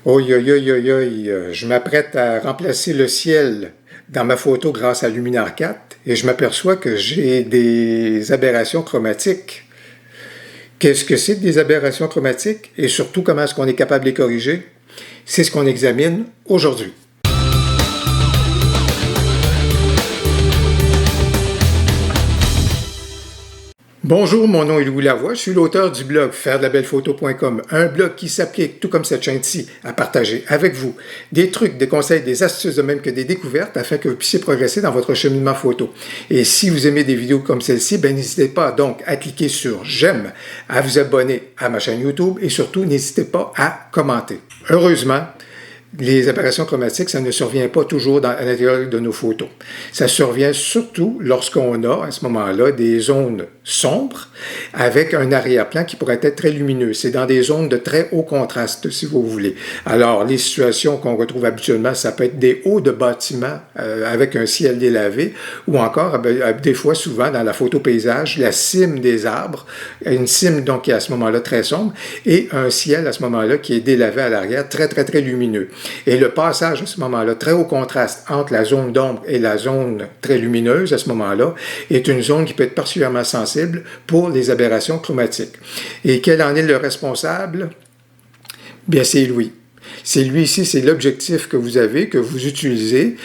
Oh, je m'apprête à remplacer le ciel dans ma photo grâce à Luminar 4 et je m'aperçois que j'ai des aberrations chromatiques. Qu'est-ce que c'est que des aberrations chromatiques et surtout comment est-ce qu'on est capable de les corriger? C'est ce qu'on examine aujourd'hui. Bonjour, mon nom est Louis Lavoie, je suis l'auteur du blog fairedelabellephoto.com, un blog qui s'applique, tout comme cette chaîne-ci, à partager avec vous des trucs, des conseils, des astuces, de même que des découvertes, afin que vous puissiez progresser dans votre cheminement photo. Et si vous aimez des vidéos comme celle-ci, n'hésitez pas donc à cliquer sur j'aime, à vous abonner à ma chaîne YouTube et surtout, n'hésitez pas à commenter. Heureusement, les aberrations chromatiques, ça ne survient pas toujours à l'intérieur de nos photos. Ça survient surtout lorsqu'on a, à ce moment-là, des zones sombres avec un arrière-plan qui pourrait être très lumineux. C'est dans des zones de très haut contraste, si vous voulez. Alors, les situations qu'on retrouve habituellement, ça peut être des hauts de bâtiments avec un ciel délavé, ou encore, des fois, souvent, dans la photo paysage, la cime des arbres, une cime donc qui est à ce moment-là très sombre, et un ciel à ce moment-là qui est délavé à l'arrière, très, très, très lumineux. Et le passage à ce moment-là, très haut contraste entre la zone d'ombre et la zone très lumineuse à ce moment-là, est une zone qui peut être particulièrement sensible pour les aberrations chromatiques. Et quel en est le responsable? Bien, c'est Louis. C'est lui ici, c'est l'objectif que vous avez, que vous utilisez,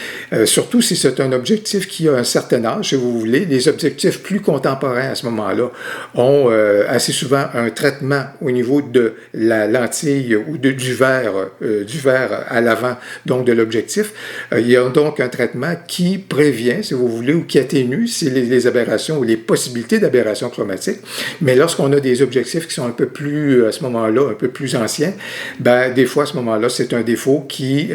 surtout si c'est un objectif qui a un certain âge, si vous voulez. Les objectifs plus contemporains à ce moment-là ont assez souvent un traitement au niveau de la lentille ou du verre à l'avant, donc de l'objectif. Il y a donc un traitement qui prévient, si vous voulez, ou qui atténue les aberrations ou les possibilités d'aberrations chromatiques. Mais lorsqu'on a des objectifs qui sont un peu plus, à ce moment-là, un peu plus anciens, des fois, à ce moment-là, c'est un défaut qui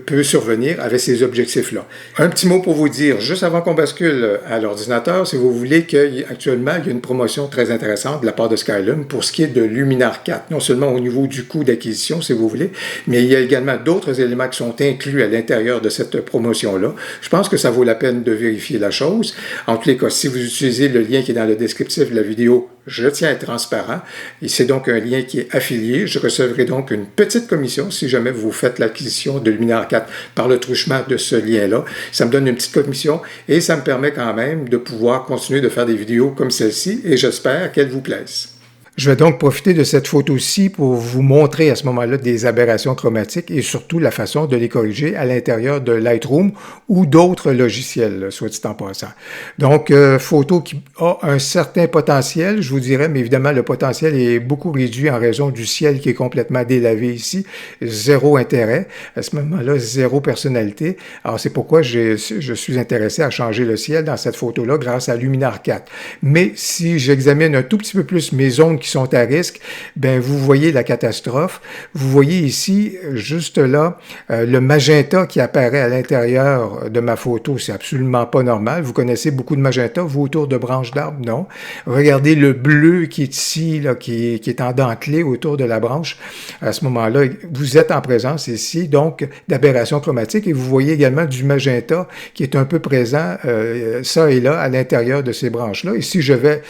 peut survenir avec ces objectifs-là. Un petit mot pour vous dire, juste avant qu'on bascule à l'ordinateur, si vous voulez qu'actuellement, il y a une promotion très intéressante de la part de Skylum pour ce qui est de Luminar 4, non seulement au niveau du coût d'acquisition, si vous voulez, mais il y a également d'autres éléments qui sont inclus à l'intérieur de cette promotion-là. Je pense que ça vaut la peine de vérifier la chose. En tous les cas, si vous utilisez le lien qui est dans le descriptif de la vidéo, je tiens à être transparent, et c'est donc un lien qui est affilié. Je recevrai donc une petite commission si jamais vous faites l'acquisition de Luminar 4 par le truchement de ce lien-là. Ça me donne une petite commission et ça me permet quand même de pouvoir continuer de faire des vidéos comme celle-ci et j'espère qu'elles vous plaisent. Je vais donc profiter de cette photo-ci pour vous montrer à ce moment-là des aberrations chromatiques et surtout la façon de les corriger à l'intérieur de Lightroom ou d'autres logiciels, soit dit en passant. Donc, photo qui a un certain potentiel, je vous dirais, mais évidemment, le potentiel est beaucoup réduit en raison du ciel qui est complètement délavé ici. Zéro intérêt. À ce moment-là, zéro personnalité. Alors, c'est pourquoi je suis intéressé à changer le ciel dans cette photo-là grâce à Luminar 4. Mais si j'examine un tout petit peu plus mes zones qui sont à risque, vous voyez la catastrophe. Vous voyez ici, juste là, le magenta qui apparaît à l'intérieur de ma photo. C'est absolument pas normal. Vous connaissez beaucoup de magenta, vous, autour de branches d'arbres? Non. Regardez le bleu qui est ici, là, qui est en dentelé autour de la branche. À ce moment-là, vous êtes en présence ici, donc, d'aberrations chromatiques et vous voyez également du magenta qui est un peu présent, ça et là, à l'intérieur de ces branches-là. Et si j'allais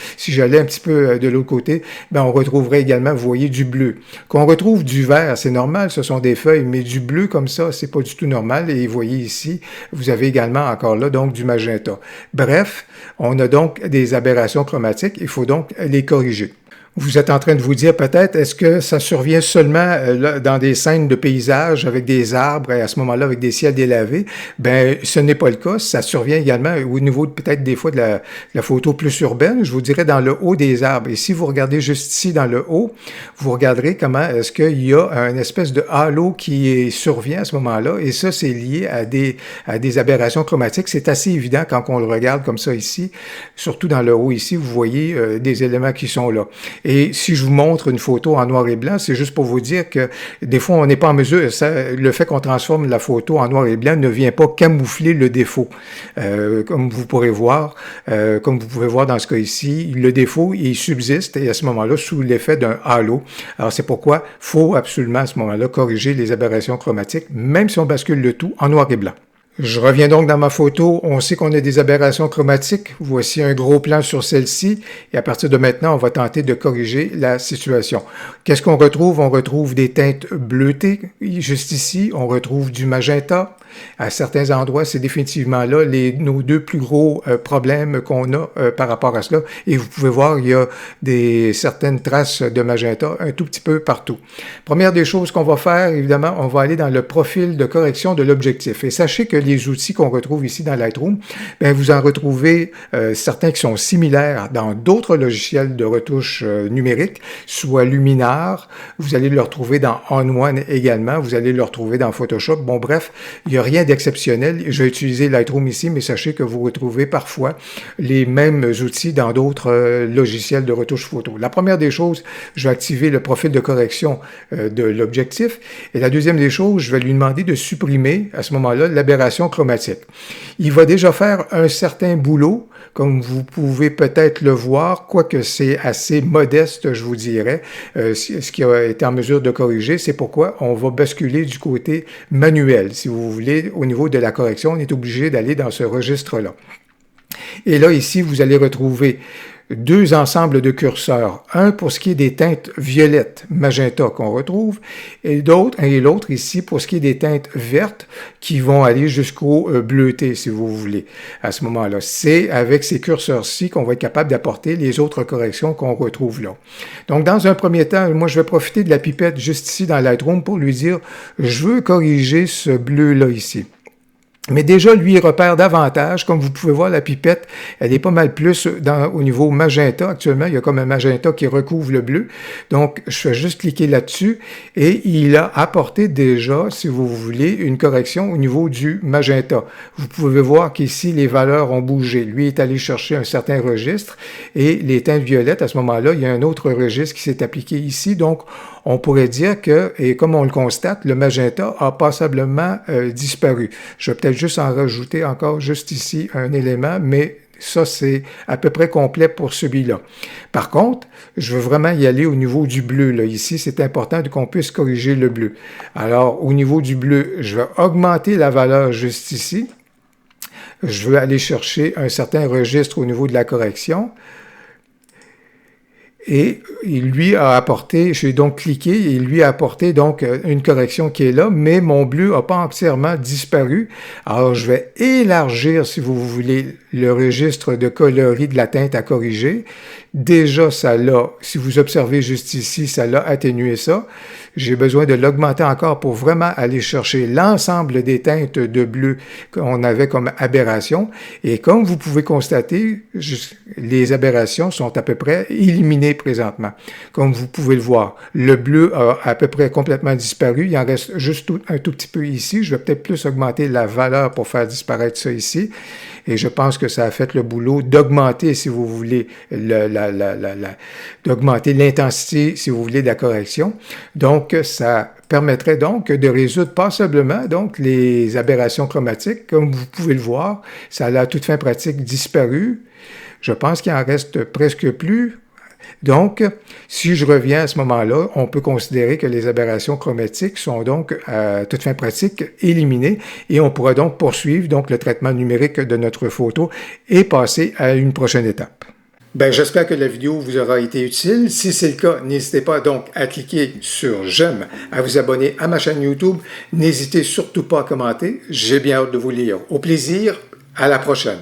un petit peu de l'autre côté, on retrouverait également, vous voyez, du bleu. Qu'on retrouve du vert, c'est normal, ce sont des feuilles, mais du bleu comme ça, c'est pas du tout normal. Et vous voyez ici, vous avez également encore là, donc, du magenta. Bref, on a donc des aberrations chromatiques, il faut donc les corriger. Vous êtes en train de vous dire peut-être, est-ce que ça survient seulement dans des scènes de paysage avec des arbres et à ce moment-là avec des ciels délavés? Ce n'est pas le cas. Ça survient également au niveau peut-être des fois de la photo plus urbaine. Je vous dirais dans le haut des arbres. Et si vous regardez juste ici dans le haut, vous regarderez comment est-ce qu'il y a une espèce de halo qui survient à ce moment-là. Et ça, c'est lié à des aberrations chromatiques. C'est assez évident quand on le regarde comme ça ici. Surtout dans le haut ici, vous voyez des éléments qui sont là. Et si je vous montre une photo en noir et blanc, c'est juste pour vous dire que des fois, on n'est pas en mesure, le fait qu'on transforme la photo en noir et blanc ne vient pas camoufler le défaut. Comme vous pouvez voir, comme vous pouvez voir dans ce cas ici, le défaut, il subsiste et à ce moment-là, sous l'effet d'un halo. Alors, c'est pourquoi il faut absolument à ce moment-là corriger les aberrations chromatiques, même si on bascule le tout en noir et blanc. Je reviens donc dans ma photo. On sait qu'on a des aberrations chromatiques. Voici un gros plan sur celle-ci. Et à partir de maintenant, on va tenter de corriger la situation. Qu'est-ce qu'on retrouve? On retrouve des teintes bleutées. Juste ici, on retrouve du magenta. À certains endroits, c'est définitivement là nos deux plus gros problèmes qu'on a par rapport à cela. Et vous pouvez voir, il y a certaines traces de magenta un tout petit peu partout. Première des choses qu'on va faire, évidemment, on va aller dans le profil de correction de l'objectif. Et sachez que les outils qu'on retrouve ici dans Lightroom, bien, vous en retrouvez certains qui sont similaires dans d'autres logiciels de retouche numérique, soit Luminar, vous allez le retrouver dans On1 également, vous allez le retrouver dans Photoshop. Bon, bref, il n'y a rien d'exceptionnel. Je vais utiliser Lightroom ici, mais sachez que vous retrouvez parfois les mêmes outils dans d'autres logiciels de retouche photo. La première des choses, je vais activer le profil de correction de l'objectif. Et la deuxième des choses, je vais lui demander de supprimer à ce moment-là l'aberration chromatique. Il va déjà faire un certain boulot, comme vous pouvez peut-être le voir, quoique c'est assez modeste, je vous dirais, ce qui a été en mesure de corriger. C'est pourquoi on va basculer du côté manuel. Si vous voulez, au niveau de la correction, on est obligé d'aller dans ce registre-là. Et là, ici, vous allez retrouver deux ensembles de curseurs. Un pour ce qui est des teintes violettes, magenta qu'on retrouve, et l'autre ici pour ce qui est des teintes vertes qui vont aller jusqu'au bleuté, si vous voulez. À ce moment-là, c'est avec ces curseurs-ci qu'on va être capable d'apporter les autres corrections qu'on retrouve là. Donc, dans un premier temps, moi, je vais profiter de la pipette juste ici dans Lightroom pour lui dire, je veux corriger ce bleu-là ici. Mais déjà, lui, il repère davantage. Comme vous pouvez voir, la pipette, elle est pas mal plus au niveau magenta. Actuellement, il y a comme un magenta qui recouvre le bleu. Donc, je fais juste cliquer là-dessus et il a apporté déjà, si vous voulez, une correction au niveau du magenta. Vous pouvez voir qu'ici, les valeurs ont bougé. Lui est allé chercher un certain registre et les teintes violettes, à ce moment-là, il y a un autre registre qui s'est appliqué ici. Donc, on pourrait dire que, et comme on le constate, le magenta a passablement disparu. Je vais peut-être juste en rajouter encore juste ici un élément, mais ça, c'est à peu près complet pour celui-là. Par contre, je veux vraiment y aller au niveau du bleu. Là. Ici, c'est important qu'on puisse corriger le bleu. Alors, au niveau du bleu, je vais augmenter la valeur juste ici. Je veux aller chercher un certain registre au niveau de la correction. Et il lui a apporté, j'ai donc cliqué, et il lui a apporté donc une correction qui est là, mais mon bleu n'a pas entièrement disparu. Alors, je vais élargir, si vous voulez, le registre de coloris de la teinte à corriger. Déjà, ça l'a, si vous observez juste ici, ça l'a atténué ça. J'ai besoin de l'augmenter encore pour vraiment aller chercher l'ensemble des teintes de bleu qu'on avait comme aberration. Et comme vous pouvez constater, les aberrations sont à peu près éliminées présentement. Comme vous pouvez le voir, le bleu a à peu près complètement disparu. Il en reste juste un tout petit peu ici. Je vais peut-être plus augmenter la valeur pour faire disparaître ça ici. Et je pense que ça a fait le boulot d'augmenter, si vous voulez, d'augmenter l'intensité, si vous voulez, de la correction. Donc, ça permettrait donc de résoudre passablement donc les aberrations chromatiques. Comme vous pouvez le voir, ça a à toute fin pratique disparu. Je pense qu'il en reste presque plus. Donc, si je reviens à ce moment-là, on peut considérer que les aberrations chromatiques sont donc, à toute fin pratique, éliminées et on pourra donc poursuivre donc, le traitement numérique de notre photo et passer à une prochaine étape. Bien, j'espère que la vidéo vous aura été utile. Si c'est le cas, n'hésitez pas donc à cliquer sur j'aime, à vous abonner à ma chaîne YouTube. N'hésitez surtout pas à commenter. J'ai bien hâte de vous lire. Au plaisir, à la prochaine.